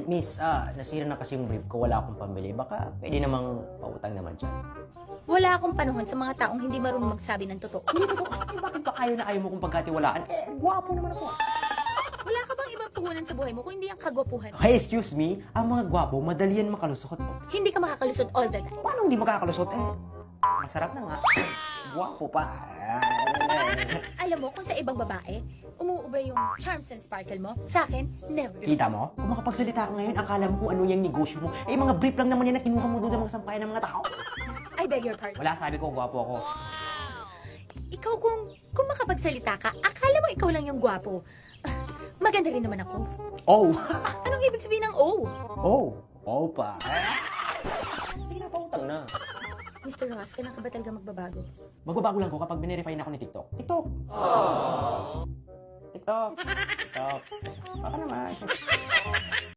Miss, nasira na kasi yung brief ko. Wala akong pambili. Baka pwede namang pautang naman dyan. Wala akong panahon sa mga taong hindi marunong magsabi ng totoo. Bakit ba kayo na ayaw mo kong pagkatiwalaan? Gwapo naman ako. Wala ka bang ibang puhunan sa buhay mo kung hindi ang kagwapuhan? Hey, excuse me. Ang mga gwapo, madali yan makalusot. Hindi ka makakalusot all the time. Paano hindi makakalusot? Masarap na nga. Gwapo pa. Alam mo, kung sa ibang babae, umuubra yung charms and sparkle mo, sa akin, never. Kita mo? Kung makapagsalita ka ngayon, akala mo kung ano yung negosyo mo. Mga brief lang naman yan na kinuha mo doon sa mga sampayan ng mga tao. I beg your pardon. Wala, sabi ko, gwapo ako. Ikaw kung makapagsalita ka, akala mo ikaw lang yung gwapo. Maganda rin naman ako. Oh! Anong ibig sabihin ng oh? Oh pa. Sige na, pautang na. Mr. Ross, kailan ka ba talaga magbabago? Magbabago lang ko kapag binerify na ako ni TikTok. TikTok! TikTok! Baka naman.